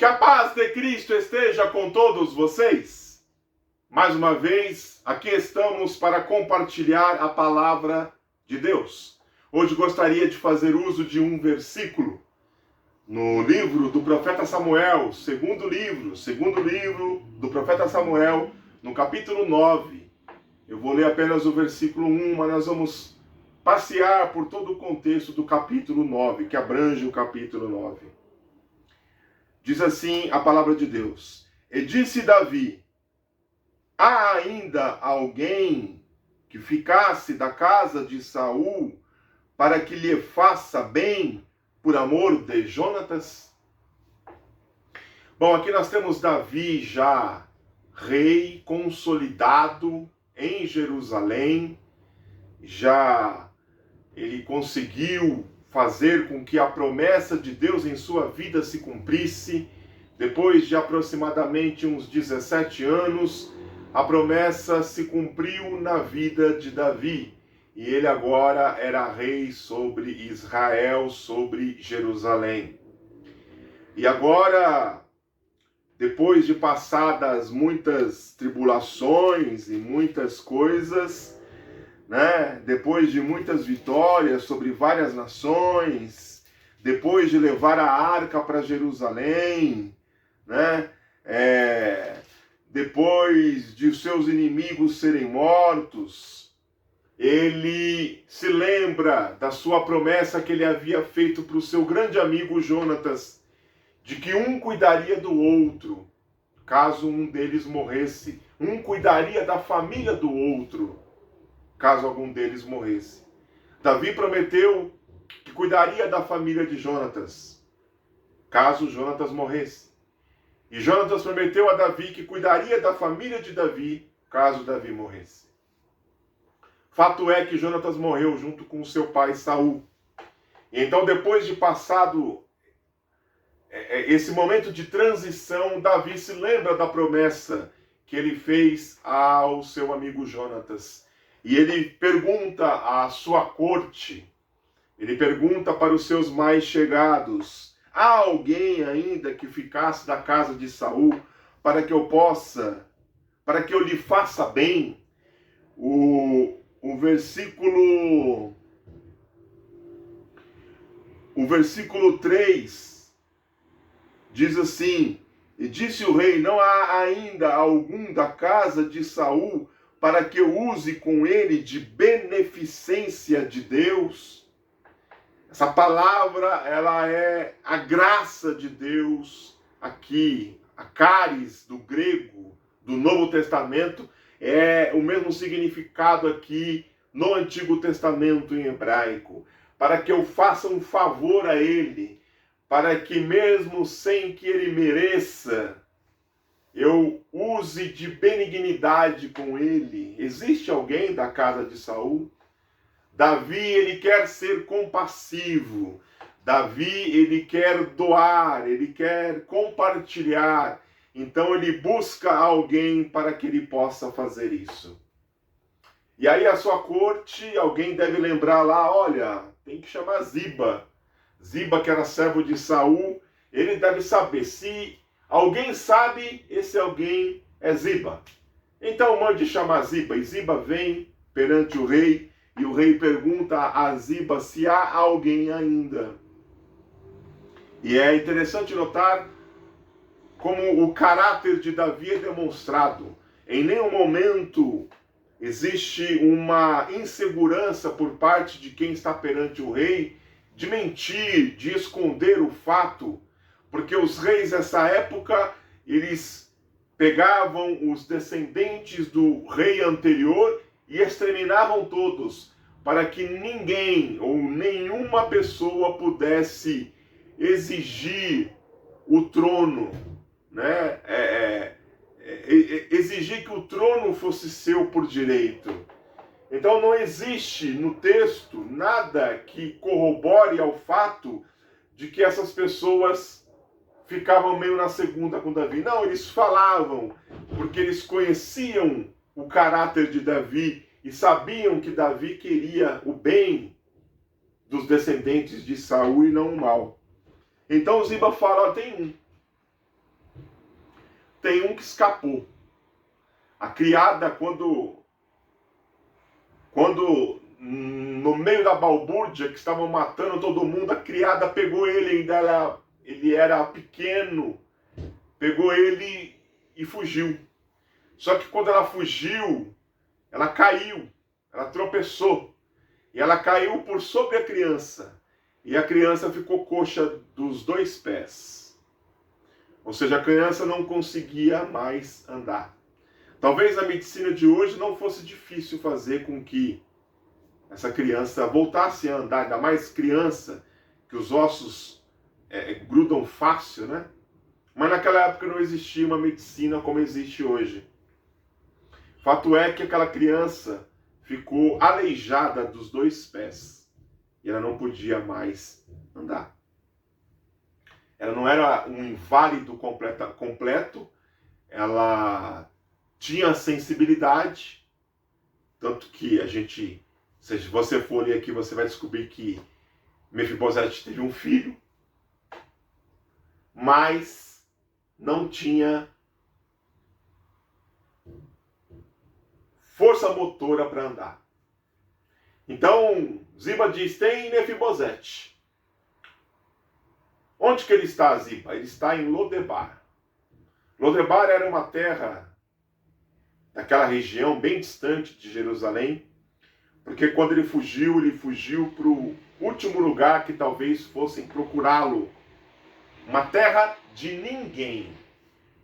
Que a paz de Cristo esteja com todos vocês. Mais uma vez, aqui estamos para compartilhar a palavra de Deus. Hoje gostaria de fazer uso de um versículo no livro do profeta Samuel, segundo livro do profeta Samuel, no capítulo 9. Eu vou ler apenas o versículo 1, mas nós vamos passear por todo o contexto do capítulo 9, que abrange o capítulo 9. Diz assim a palavra de Deus: E disse Davi: há ainda alguém que ficasse da casa de Saul para que lhe faça bem por amor de Jonatas? Bom, aqui nós temos Davi já rei, consolidado em Jerusalém. Já ele conseguiu fazer com que a promessa de Deus em sua vida se cumprisse. Depois de aproximadamente uns 17 anos, a promessa se cumpriu na vida de Davi. E ele agora era rei sobre Israel, sobre Jerusalém. E agora, depois de passadas muitas tribulações e muitas coisas, depois de muitas vitórias sobre várias nações, depois de levar a arca para Jerusalém, depois de seus inimigos serem mortos, ele se lembra da sua promessa que ele havia feito para o seu grande amigo Jonatas, de que um cuidaria do outro, caso um deles morresse, um cuidaria da família do outro, caso algum deles morresse. Davi prometeu que cuidaria da família de Jonatas, caso Jonatas morresse. E Jonatas prometeu a Davi que cuidaria da família de Davi, caso Davi morresse. Fato é que Jonatas morreu junto com seu pai Saul. E então, depois de passado esse momento de transição, Davi se lembra da promessa que ele fez ao seu amigo Jonatas. E ele pergunta à sua corte, ele pergunta para os seus mais chegados: há alguém ainda que ficasse da casa de Saul para que eu lhe faça bem? O versículo 3 diz assim: e disse o rei: não há ainda algum da casa de Saul para que eu use com ele de beneficência de Deus? Essa palavra, ela é a graça de Deus aqui. A caris do grego, do Novo Testamento, é o mesmo significado aqui no Antigo Testamento em hebraico. Para que eu faça um favor a ele, para que mesmo sem que ele mereça, eu use de benignidade com ele. Existe alguém da casa de Saul? Davi, ele quer ser compassivo. Davi, ele quer doar, ele quer compartilhar. Então ele busca alguém para que ele possa fazer isso. E aí a sua corte, alguém deve lembrar lá: olha, tem que chamar Ziba. Ziba, que era servo de Saul, ele deve saber. Se alguém sabe, esse alguém é Ziba. Então mande chamar Ziba. E Ziba vem perante o rei, e o rei pergunta a Ziba se há alguém ainda. E é interessante notar como o caráter de Davi é demonstrado. Em nenhum momento existe uma insegurança por parte de quem está perante o rei, de mentir, de esconder o fato, porque os reis dessa época, eles pegavam os descendentes do rei anterior e exterminavam todos, para que ninguém ou nenhuma pessoa pudesse exigir o trono, exigir que o trono fosse seu por direito. Então não existe no texto nada que corrobore ao fato de que essas pessoas ficavam meio na segunda com Davi. Não, eles falavam porque eles conheciam o caráter de Davi e sabiam que Davi queria o bem dos descendentes de Saul e não o mal. Então Ziba fala: tem um. tem um que escapou. A criada, quando no meio da balbúrdia, que estavam matando todo mundo, a criada pegou ele, ele era pequeno, pegou ele e fugiu. Só que quando ela fugiu, ela caiu, ela tropeçou. E ela caiu por sobre a criança. E a criança ficou coxa dos 2 pés. Ou seja, a criança não conseguia mais andar. Talvez a medicina de hoje não fosse difícil fazer com que essa criança voltasse a andar, ainda mais criança, que os ossos grudam fácil, né? Mas naquela época não existia uma medicina como existe hoje. Fato é que aquela criança ficou aleijada dos 2 pés. E ela não podia mais andar. Ela não era um inválido completo. Ela tinha sensibilidade. Tanto que se você for ler aqui, você vai descobrir que Mefibosete teve um filho. Mas não tinha força motora para andar. Então, Ziba diz, tem Mefibosete. Onde que ele está, Ziba? Ele está em Lodebar. Lodebar era uma terra daquela região bem distante de Jerusalém, porque quando ele fugiu para o último lugar que talvez fossem procurá-lo. Uma terra de ninguém.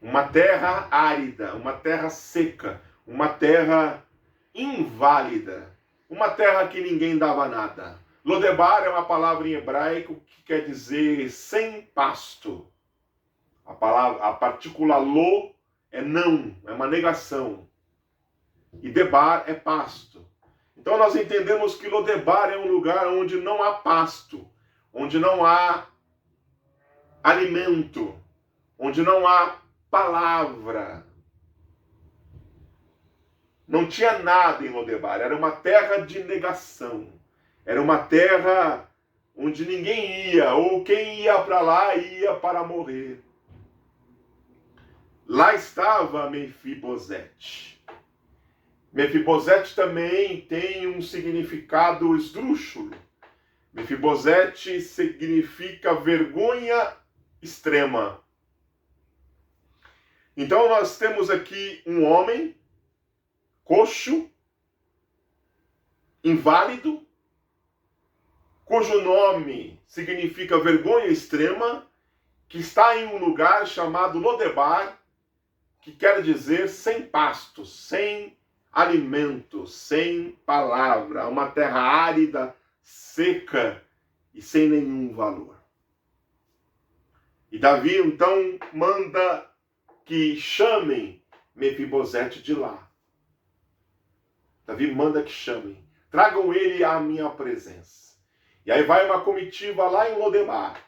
Uma terra árida, uma terra seca, uma terra inválida. Uma terra que ninguém dava nada. Lodebar é uma palavra em hebraico que quer dizer sem pasto. A partícula lo é não, é uma negação. E debar é pasto. Então nós entendemos que Lodebar é um lugar onde não há pasto, onde não há alimento, onde não há palavra. Não tinha nada em Lodebar, era uma terra de negação. Era uma terra onde ninguém ia, ou quem ia para lá ia para morrer. Lá estava Mefibosete. Mefibosete também tem um significado esdrúxulo. Mefibosete significa vergonha extrema. Então nós temos aqui um homem coxo, inválido, cujo nome significa vergonha extrema, que está em um lugar chamado Lodebar, que quer dizer sem pasto, sem alimento, sem palavra, uma terra árida, seca e sem nenhum valor. E Davi então manda que chamem Mefibosete de lá. Davi manda que chamem. Tragam ele à minha presença. E aí vai uma comitiva lá em Lodebar.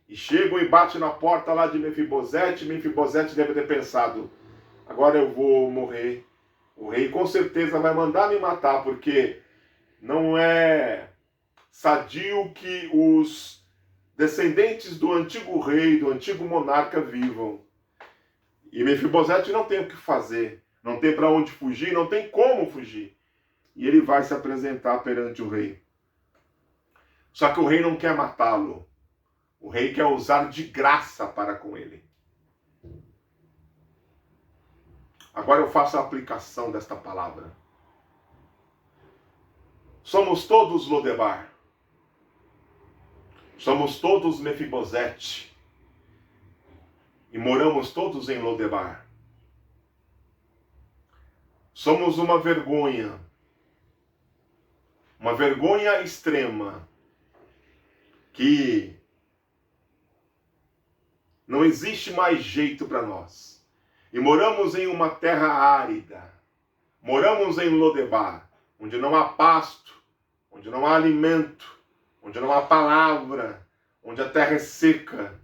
E chegam e batem na porta lá de Mefibosete. Mefibosete deve ter pensado, agora eu vou morrer. O rei com certeza vai mandar me matar, porque não é sadio que os descendentes do antigo rei, do antigo monarca vivam. E Mefibosete não tem o que fazer, não tem para onde fugir, não tem como fugir. E ele vai se apresentar perante o rei. Só que o rei não quer matá-lo. O rei quer usar de graça para com ele. Agora eu faço a aplicação desta palavra. Somos todos Lodebar. Somos todos Mefibosete. E moramos todos em Lodebar. Somos uma vergonha extrema, que não existe mais jeito para nós. E moramos em uma terra árida. Moramos em Lodebar, onde não há pasto, onde não há alimento, onde não há palavra, onde a terra é seca,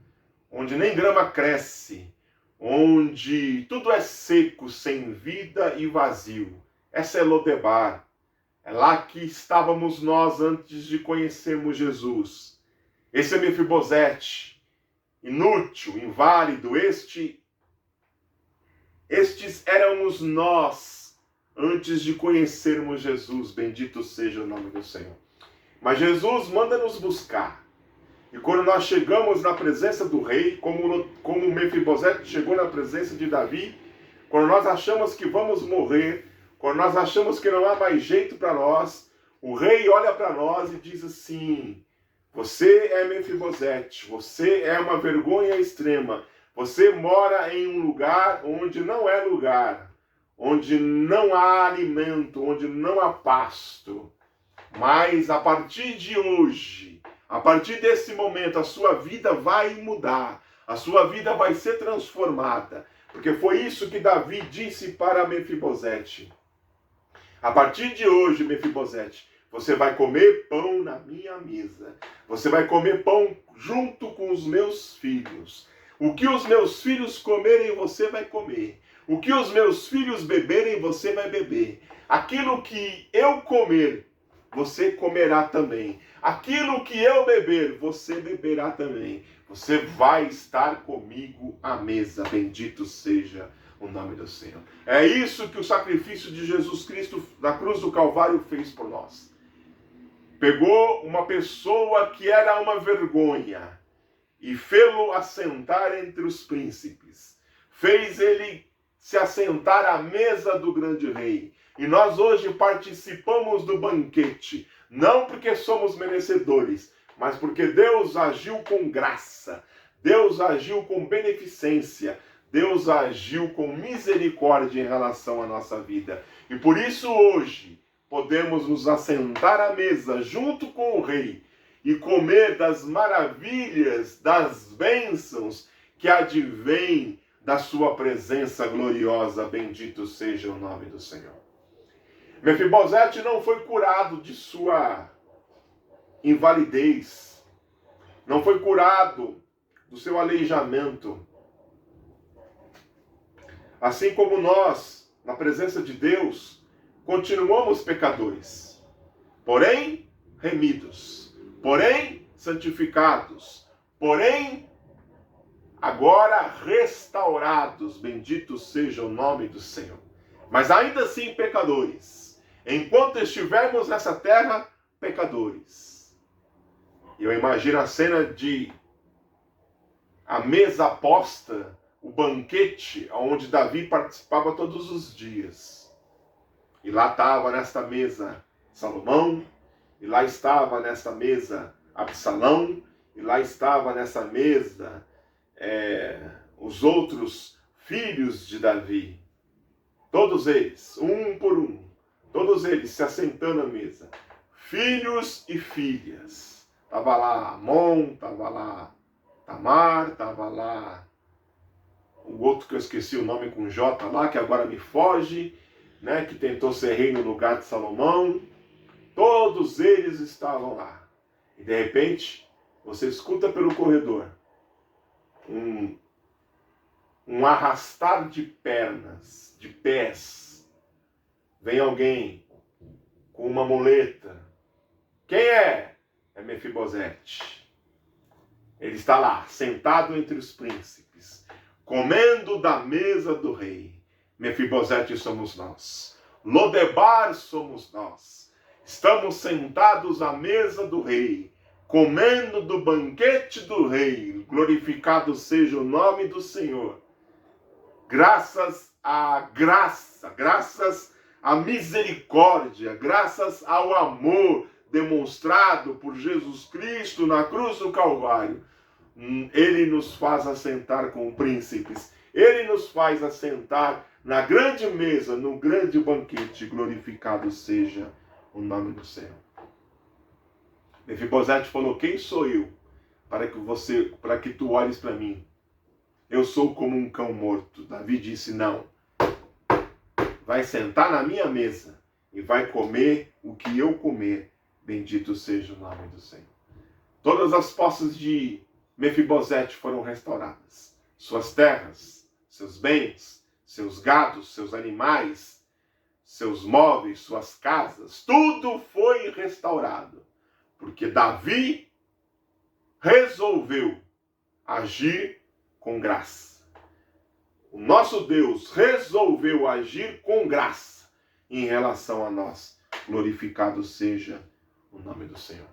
onde nem grama cresce, onde tudo é seco, sem vida e vazio. Essa é Lodebar. É lá que estávamos nós antes de conhecermos Jesus. Esse é Mefibosete, inútil, inválido. Este Estes éramos nós antes de conhecermos Jesus. Bendito seja o nome do Senhor. Mas Jesus manda nos buscar. E quando nós chegamos na presença do rei, como Mefibosete chegou na presença de Davi, quando nós achamos que vamos morrer, quando nós achamos que não há mais jeito para nós, o rei olha para nós e diz assim: você é Mefibosete, você é uma vergonha extrema, você mora em um lugar onde não é lugar, onde não há alimento, onde não há pasto. Mas a partir de hoje, a partir desse momento, a sua vida vai mudar, a sua vida vai ser transformada, porque foi isso que Davi disse para Mefibosete. A partir de hoje, Mefibosete, você vai comer pão na minha mesa. Você vai comer pão junto com os meus filhos. O que os meus filhos comerem, você vai comer. O que os meus filhos beberem, você vai beber. Aquilo que eu comer, você comerá também. Aquilo que eu beber, você beberá também. Você vai estar comigo à mesa. Bendito seja o nome do Senhor. É isso que o sacrifício de Jesus Cristo na cruz do Calvário fez por nós. Pegou uma pessoa que era uma vergonha e fê-lo assentar entre os príncipes. Fez ele se assentar à mesa do grande rei. E nós hoje participamos do banquete, não porque somos merecedores, mas porque Deus agiu com graça, Deus agiu com beneficência, Deus agiu com misericórdia em relação à nossa vida. E por isso hoje podemos nos assentar à mesa junto com o rei e comer das maravilhas, das bênçãos que advêm da sua presença gloriosa. Bendito seja o nome do Senhor. Mefibosete não foi curado de sua invalidez, não foi curado do seu aleijamento. Assim como nós, na presença de Deus, continuamos pecadores, porém remidos, porém santificados, porém agora restaurados. Bendito seja o nome do Senhor. Mas ainda assim pecadores. Enquanto estivermos nessa terra, pecadores. Eu imagino a cena de a mesa posta, o banquete onde Davi participava todos os dias. E lá estava nesta mesa Salomão, e lá estava nesta mesa Absalão, e lá estava nessa mesa os outros filhos de Davi. Todos eles, um por um, todos eles se assentando à mesa. Filhos e filhas. Estava lá Amon, estava lá Tamar, estava lá o outro que eu esqueci o nome com J lá, que agora me foge, né, que tentou ser rei no lugar de Salomão. Todos eles estavam lá. E de repente, você escuta pelo corredor um arrastar de pernas, de pés. Vem alguém com uma muleta. Quem é? É Mefibosete. Ele está lá, sentado entre os príncipes, comendo da mesa do rei. Mefibosete somos nós. Lodebar somos nós. Estamos sentados à mesa do rei, comendo do banquete do rei. Glorificado seja o nome do Senhor. Graças à graça, graças à misericórdia, graças ao amor demonstrado por Jesus Cristo na cruz do Calvário, Ele nos faz assentar com príncipes. Ele nos faz assentar na grande mesa, no grande banquete. Glorificado seja o nome do Senhor. Mefibosete falou: quem sou eu para que tu olhes para mim? Eu sou como um cão morto. Davi disse: não. Vai sentar na minha mesa e vai comer o que eu comer. Bendito seja o nome do Senhor. Todas as posses de Mefibosete foram restauradas. Suas terras, seus bens, seus gados, seus animais, seus móveis, suas casas, tudo foi restaurado. Porque Davi resolveu agir com graça. o nosso Deus resolveu agir com graça em relação a nós. Glorificado seja o nome do Senhor.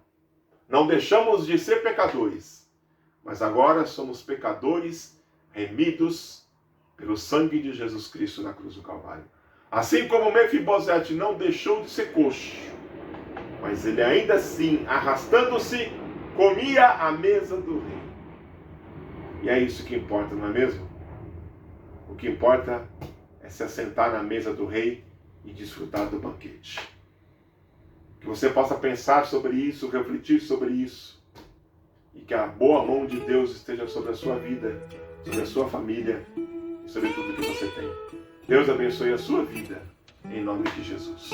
Não deixamos de ser pecadores, mas agora somos pecadores remidos pelo sangue de Jesus Cristo na cruz do Calvário. Assim como Mefibosete não deixou de ser coxo, mas ele ainda assim, arrastando-se, comia à mesa do rei. E é isso que importa, não é mesmo? O que importa é se assentar na mesa do rei e desfrutar do banquete. Que você possa pensar sobre isso, refletir sobre isso. E que a boa mão de Deus esteja sobre a sua vida, sobre a sua família e sobre tudo que você tem. Deus abençoe a sua vida, em nome de Jesus.